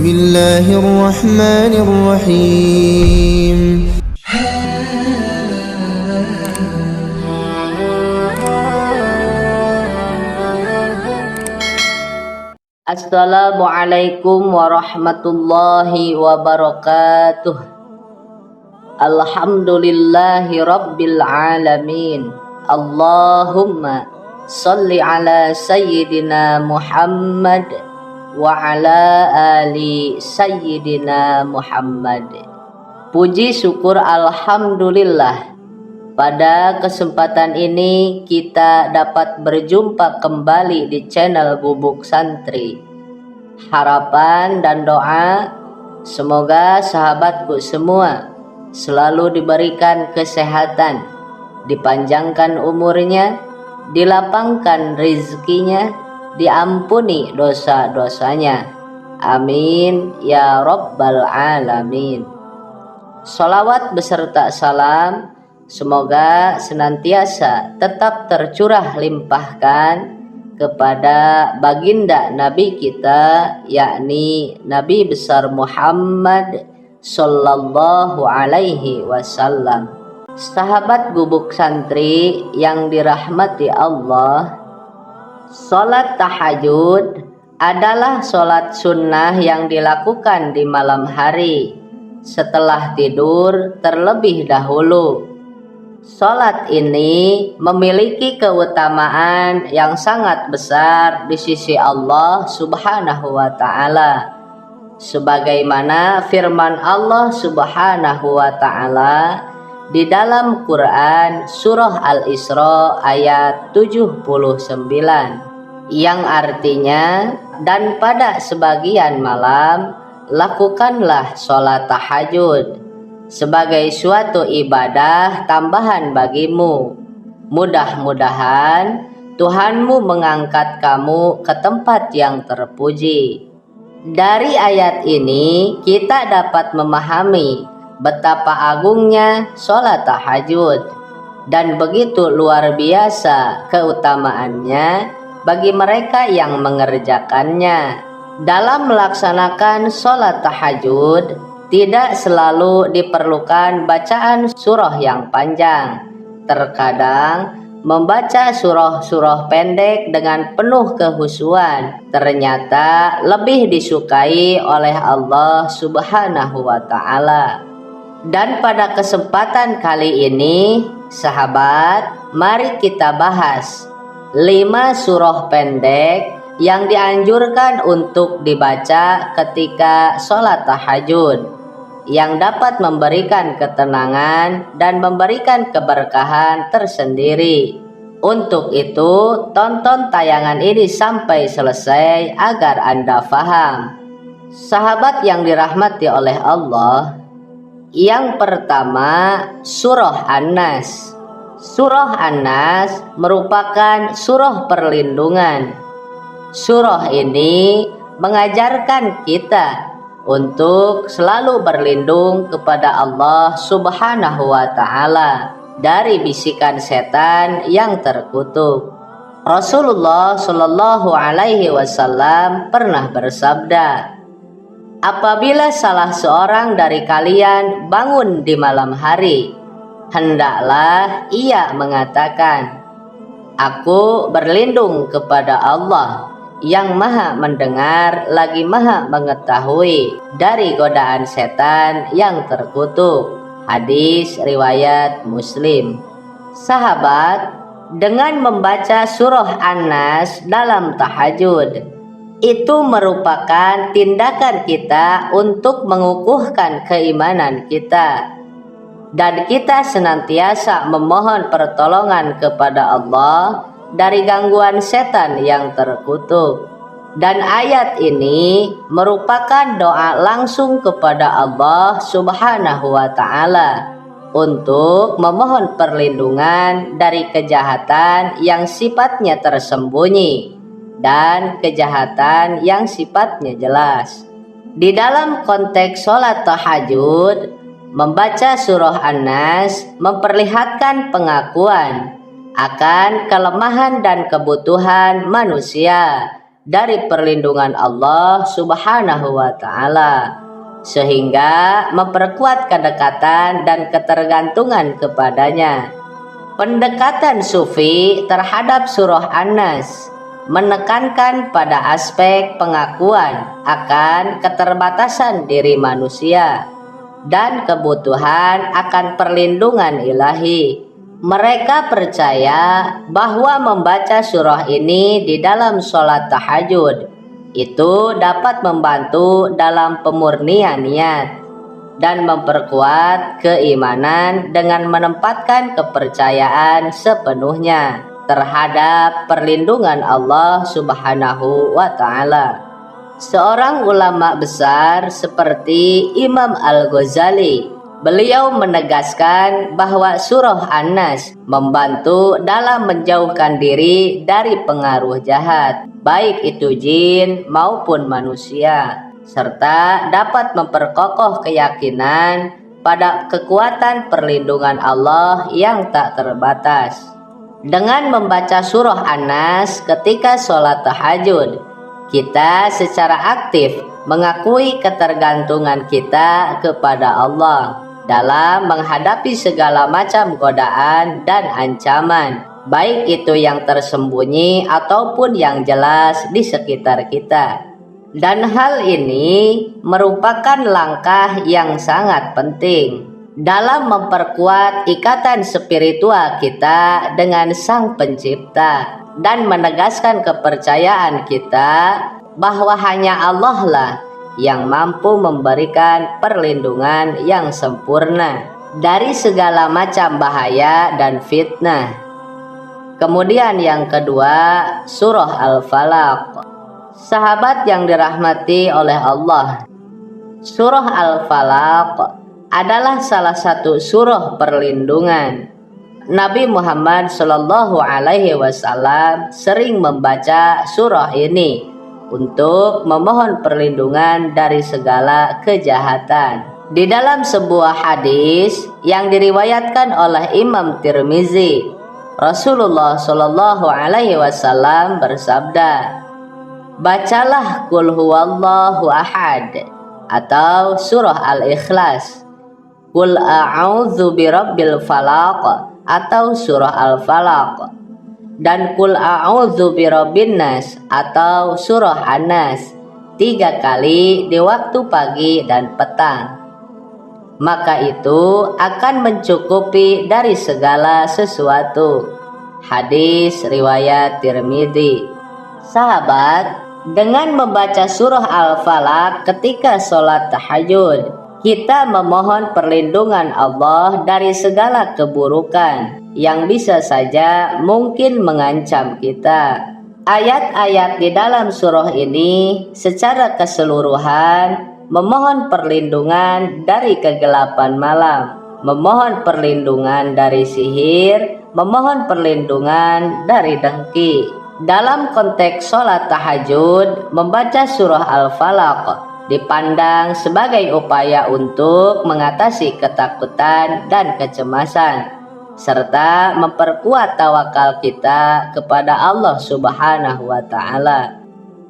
الله الرحمن الرحيم. Assalamualaikum warahmatullahi wabarakatuh. Alhamdulillahi rabbil alamin. Allahumma salli ala sayyidina Muhammad wa ala ali sayyidina Muhammad. Puji syukur alhamdulillah, pada kesempatan ini kita dapat berjumpa kembali di channel Gubuk Santri. Harapan dan doa semoga sahabatku semua selalu diberikan kesehatan, dipanjangkan umurnya, dilapangkan rezekinya, diampuni dosa-dosanya. Amin ya rabbal alamin. Sholawat beserta salam semoga senantiasa tetap tercurah limpahkan kepada baginda Nabi kita, yakni Nabi besar Muhammad sallallahu alaihi wasallam. Sahabat Gubuk Santri yang dirahmati Allah, sholat tahajud adalah sholat sunnah yang dilakukan di malam hari setelah tidur terlebih dahulu. Sholat ini memiliki keutamaan yang sangat besar di sisi Allah Subhanahu wa Ta'ala, sebagaimana firman Allah Subhanahu wa Ta'ala di dalam Quran surah Al-Isra ayat 79, yang artinya, dan pada sebagian malam lakukanlah sholat tahajud sebagai suatu ibadah tambahan bagimu. Mudah-mudahan Tuhanmu mengangkat kamu ke tempat yang terpuji. Dari ayat ini kita dapat memahami betapa agungnya sholat tahajud dan begitu luar biasa keutamaannya bagi mereka yang mengerjakannya. Dalam melaksanakan sholat tahajud tidak selalu diperlukan bacaan surah yang panjang. Terkadang membaca surah-surah pendek dengan penuh kehusuan ternyata lebih disukai oleh Allah Subhanahu wa Ta'ala. Dan pada kesempatan kali ini, sahabat, mari kita bahas 5 surah pendek yang dianjurkan untuk dibaca ketika sholat tahajud, yang dapat memberikan ketenangan dan memberikan keberkahan tersendiri. Untuk itu, tonton tayangan ini sampai selesai agar Anda faham. Sahabat yang dirahmati oleh Allah, yang pertama, surah An-Nas. Surah An-Nas merupakan surah perlindungan. Surah ini mengajarkan kita untuk selalu berlindung kepada Allah Subhanahu wa Ta'ala dari bisikan setan yang terkutuk. Rasulullah Shallallahu alaihi wasallam pernah bersabda, apabila salah seorang dari kalian bangun di malam hari, hendaklah ia mengatakan, aku berlindung kepada Allah yang maha mendengar lagi maha mengetahui dari godaan setan yang terkutuk. Hadis riwayat Muslim. Sahabat, dengan membaca surah An-Nas dalam tahajud, itu merupakan tindakan kita untuk mengukuhkan keimanan kita, dan kita senantiasa memohon pertolongan kepada Allah dari gangguan setan yang terkutuk. Dan ayat ini merupakan doa langsung kepada Allah Subhanahu wa Ta'ala untuk memohon perlindungan dari kejahatan yang sifatnya tersembunyi dan kejahatan yang sifatnya jelas. Di dalam konteks sholat tahajud, membaca surah An-Nas memperlihatkan pengakuan akan kelemahan dan kebutuhan manusia dari perlindungan Allah Subhanahu wa Ta'ala, sehingga memperkuat kedekatan dan ketergantungan kepadanya. Pendekatan sufi terhadap surah An-Nas menekankan pada aspek pengakuan akan keterbatasan diri manusia dan kebutuhan akan perlindungan ilahi. Mereka percaya bahwa membaca surah ini di dalam sholat tahajud itu dapat membantu dalam pemurnian niat dan memperkuat keimanan dengan menempatkan kepercayaan sepenuhnya terhadap perlindungan Allah Subhanahu wa Ta'ala. Seorang ulama besar seperti Imam Al-Ghazali, beliau menegaskan bahwa surah An-Nas membantu dalam menjauhkan diri dari pengaruh jahat, baik itu jin maupun manusia, serta dapat memperkokoh keyakinan pada kekuatan perlindungan Allah yang tak terbatas. Dengan membaca surah An-Nas ketika sholat tahajud, kita secara aktif mengakui ketergantungan kita kepada Allah dalam menghadapi segala macam godaan dan ancaman, baik itu yang tersembunyi ataupun yang jelas di sekitar kita. Dan hal ini merupakan langkah yang sangat penting dalam memperkuat ikatan spiritual kita dengan Sang Pencipta dan menegaskan kepercayaan kita bahwa hanya Allah lah yang mampu memberikan perlindungan yang sempurna dari segala macam bahaya dan fitnah. Kemudian yang kedua, surah Al-Falaq. Sahabat yang dirahmati oleh Allah, surah Al-Falaq adalah salah satu surah perlindungan. Nabi Muhammad Shallallahu Alaihi Wasallam sering membaca surah ini untuk memohon perlindungan dari segala kejahatan. Di dalam sebuah hadis yang diriwayatkan oleh Imam Tirmizi, Rasulullah Shallallahu Alaihi Wasallam bersabda, bacalah Qul huwallahu ahad atau surah Al-Ikhlas, Qul a'udzu birabbil falaq atau surah Al-Falaq, dan Qul a'udzu birabbin nas atau surah An-Nas 3 kali di waktu pagi dan petang. Maka itu akan mencukupi dari segala sesuatu. Hadis riwayat Tirmidzi. Sahabat, dengan membaca surah Al-Falaq ketika sholat tahajud, kita memohon perlindungan Allah dari segala keburukan yang bisa saja mungkin mengancam kita. Ayat-ayat di dalam surah ini secara keseluruhan memohon perlindungan dari kegelapan malam, memohon perlindungan dari sihir, memohon perlindungan dari dengki. Dalam konteks sholat tahajud, membaca surah Al-Falaq dipandang sebagai upaya untuk mengatasi ketakutan dan kecemasan, serta memperkuat tawakal kita kepada Allah Subhanahu wa Ta'ala.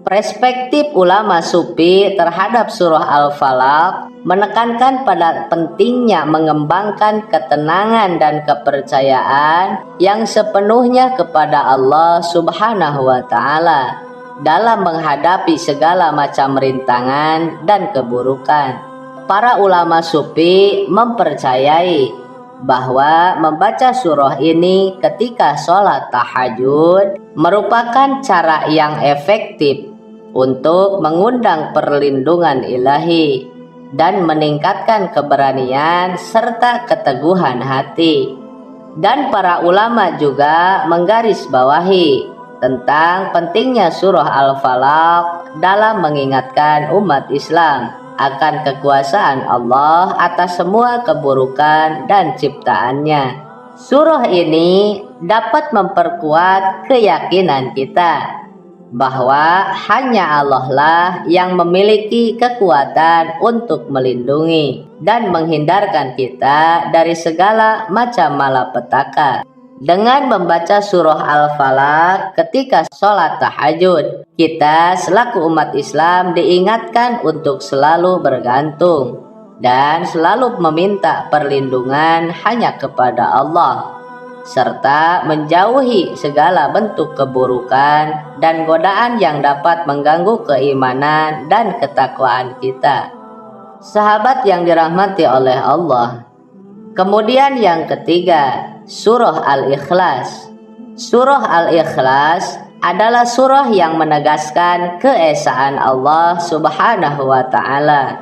Perspektif ulama sufi terhadap surah Al-Falaq menekankan pada pentingnya mengembangkan ketenangan dan kepercayaan yang sepenuhnya kepada Allah Subhanahu wa Ta'ala dalam menghadapi segala macam rintangan dan keburukan. Para ulama sufi mempercayai bahwa membaca surah ini ketika sholat tahajud merupakan cara yang efektif untuk mengundang perlindungan ilahi dan meningkatkan keberanian serta keteguhan hati. Dan para ulama juga menggarisbawahi tentang pentingnya surah Al-Falaq dalam mengingatkan umat Islam akan kekuasaan Allah atas semua keburukan dan ciptaannya. Surah ini dapat memperkuat keyakinan kita bahwa hanya Allah lah yang memiliki kekuatan untuk melindungi dan menghindarkan kita dari segala macam malapetaka. Dengan membaca surah Al-Falaq ketika sholat tahajud, kita selaku umat Islam diingatkan untuk selalu bergantung dan selalu meminta perlindungan hanya kepada Allah, serta menjauhi segala bentuk keburukan dan godaan yang dapat mengganggu keimanan dan ketakwaan kita. Sahabat yang dirahmati oleh Allah. Kemudian yang ketiga, surah Al-Ikhlas. Surah Al-Ikhlas adalah surah yang menegaskan keesaan Allah Subhanahu wa Ta'ala.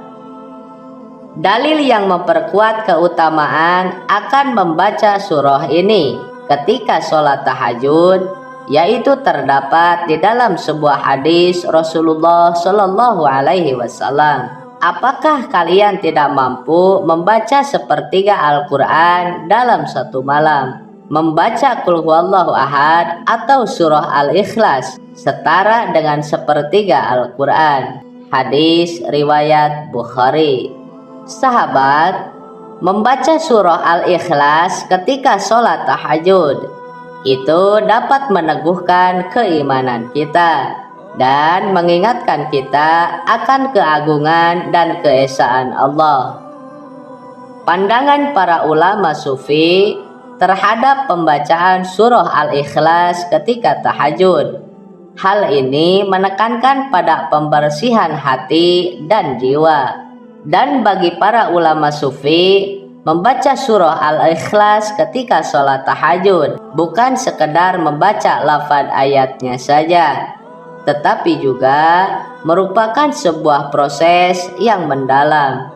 Dalil yang memperkuat keutamaan akan membaca surah ini ketika sholat tahajud, yaitu terdapat di dalam sebuah hadis Rasulullah Shallallahu Alaihi Wasallam. Apakah kalian tidak mampu membaca sepertiga Al-Quran dalam satu malam? Membaca Qul Huwallahu Ahad atau surah Al-Ikhlas setara dengan sepertiga Al-Quran. Hadis riwayat Bukhari. Sahabat, membaca surah Al-Ikhlas ketika sholat tahajud itu dapat meneguhkan keimanan kita dan mengingatkan kita akan keagungan dan keesaan Allah. Pandangan para ulama sufi terhadap pembacaan surah Al-Ikhlas ketika tahajud, hal ini menekankan pada pembersihan hati dan jiwa. Dan bagi para ulama sufi, membaca surah Al-Ikhlas ketika sholat tahajud bukan sekedar membaca lafaz ayatnya saja, tetapi juga merupakan sebuah proses yang mendalam,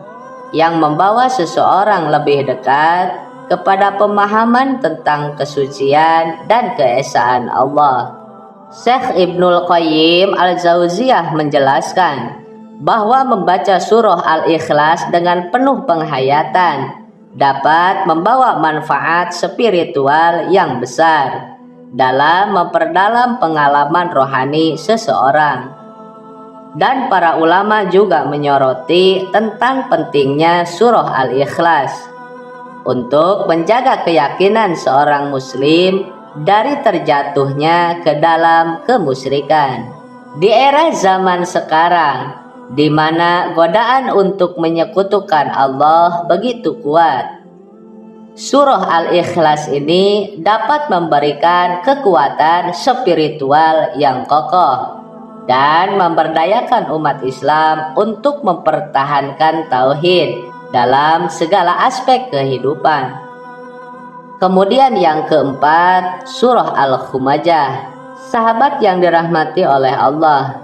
yang membawa seseorang lebih dekat kepada pemahaman tentang kesucian dan keesaan Allah. Syekh Ibnul Qayyim Al-Jauziyah menjelaskan bahwa membaca surah Al-Ikhlas dengan penuh penghayatan dapat membawa manfaat spiritual yang besar dalam memperdalam pengalaman rohani seseorang. Dan para ulama juga menyoroti tentang pentingnya surah Al-Ikhlas untuk menjaga keyakinan seorang muslim dari terjatuhnya ke dalam kemusyrikan. Di era zaman sekarang, di mana godaan untuk menyekutukan Allah begitu kuat, surah Al-Ikhlas ini dapat memberikan kekuatan spiritual yang kokoh dan memberdayakan umat Islam untuk mempertahankan tauhid dalam segala aspek kehidupan. Kemudian yang keempat, surah Al-Humajah. Sahabat yang dirahmati oleh Allah,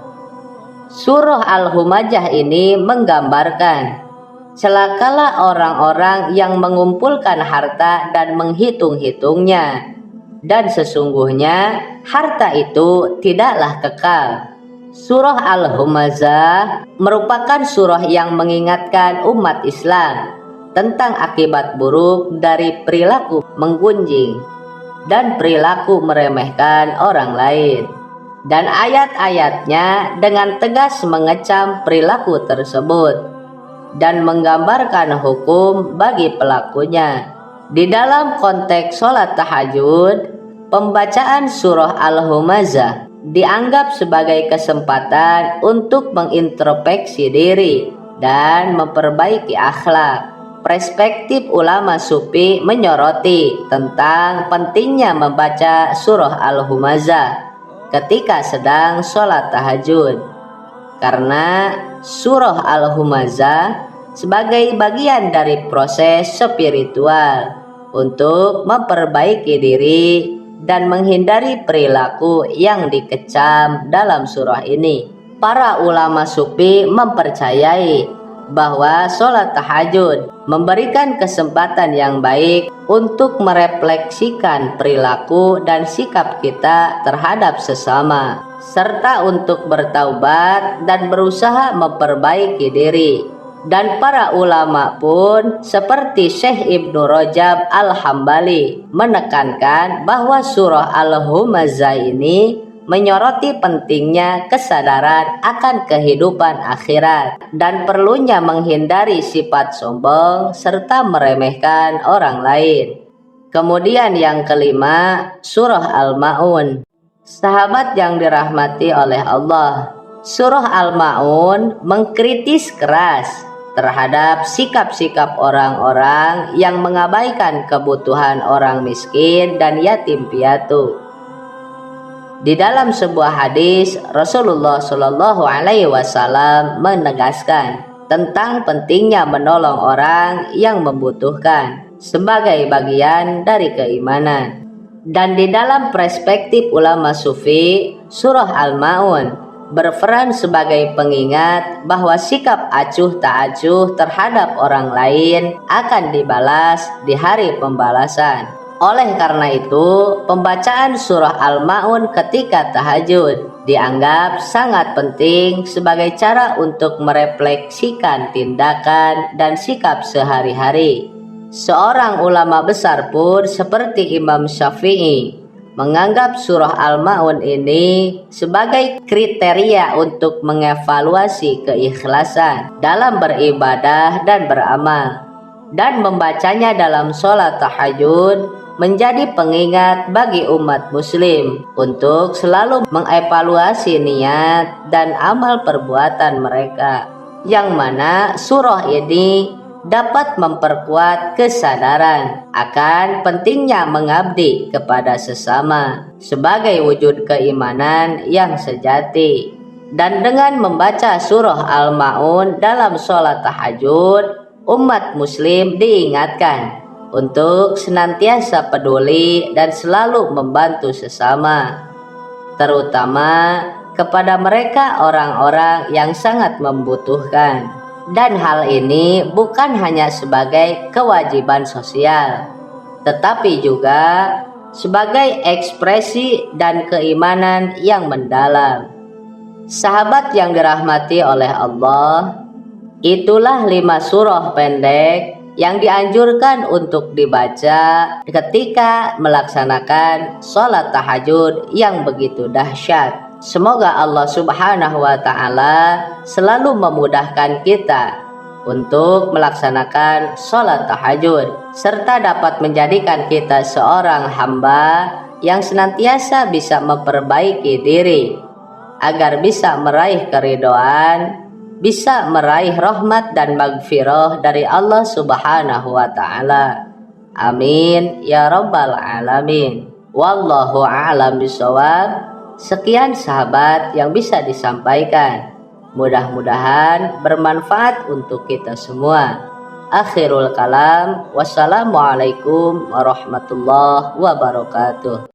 surah Al-Humajah ini menggambarkan celakalah orang-orang yang mengumpulkan harta dan menghitung-hitungnya, dan sesungguhnya harta itu tidaklah kekal. Surah Al-Humazah merupakan surah yang mengingatkan umat Islam tentang akibat buruk dari perilaku menggunjing dan perilaku meremehkan orang lain. Dan ayat-ayatnya dengan tegas mengecam perilaku tersebut dan menggambarkan hukum bagi pelakunya. Di dalam konteks sholat tahajud, pembacaan surah Al-Humazah dianggap sebagai kesempatan untuk mengintrospeksi diri dan memperbaiki akhlak. Perspektif ulama sufi menyoroti tentang pentingnya membaca surah Al-Humazah ketika sedang sholat tahajud, karena surah Al-Humazah sebagai bagian dari proses spiritual untuk memperbaiki diri dan menghindari perilaku yang dikecam dalam surah ini. Para ulama sufi mempercayai bahwa sholat tahajud memberikan kesempatan yang baik untuk merefleksikan perilaku dan sikap kita terhadap sesama, serta untuk bertaubat dan berusaha memperbaiki diri. Dan para ulama pun seperti Syekh Ibnu Rajab Al-Hambali menekankan bahwa surah Al-Humazah ini menyoroti pentingnya kesadaran akan kehidupan akhirat dan perlunya menghindari sifat sombong serta meremehkan orang lain. Kemudian yang kelima, surah Al-Ma'un. Sahabat yang dirahmati oleh Allah, surah Al-Ma'un mengkritis keras terhadap sikap-sikap orang-orang yang mengabaikan kebutuhan orang miskin dan yatim piatu. Di dalam sebuah hadis, Rasulullah Shallallahu Alaihi Wasallam menegaskan tentang pentingnya menolong orang yang membutuhkan sebagai bagian dari keimanan. Dan di dalam perspektif ulama sufi, surah Al-Ma'un berperan sebagai pengingat bahwa sikap acuh tak acuh terhadap orang lain akan dibalas di hari pembalasan. Oleh karena itu, pembacaan surah Al-Ma'un ketika tahajud dianggap sangat penting sebagai cara untuk merefleksikan tindakan dan sikap sehari-hari. Seorang ulama besar pun seperti Imam Syafi'i menganggap surah Al-Ma'un ini sebagai kriteria untuk mengevaluasi keikhlasan dalam beribadah dan beramal. Dan membacanya dalam sholat tahajud menjadi pengingat bagi umat muslim untuk selalu mengevaluasi niat dan amal perbuatan mereka, yang mana surah ini dapat memperkuat kesadaran akan pentingnya mengabdi kepada sesama sebagai wujud keimanan yang sejati. Dan dengan membaca surah Al-Ma'un dalam sholat tahajud, umat muslim diingatkan untuk senantiasa peduli dan selalu membantu sesama, terutama kepada mereka orang-orang yang sangat membutuhkan. Dan hal ini bukan hanya sebagai kewajiban sosial, tetapi juga sebagai ekspresi dan keimanan yang mendalam. Sahabat yang dirahmati oleh Allah, itulah 5 surah pendek yang dianjurkan untuk dibaca ketika melaksanakan sholat tahajud yang begitu dahsyat. Semoga Allah Subhanahu wa Ta'ala selalu memudahkan kita untuk melaksanakan sholat tahajud, serta dapat menjadikan kita seorang hamba yang senantiasa bisa memperbaiki diri agar bisa meraih keridhaan, bisa meraih rahmat dan magfirah dari Allah Subhanahu wa Ta'ala. Amin ya rabbal alamin. Wallahu a'lam bishawab. Sekian sahabat yang bisa disampaikan. Mudah-mudahan bermanfaat untuk kita semua. Akhirul kalam. Wassalamualaikum warahmatullahi wabarakatuh.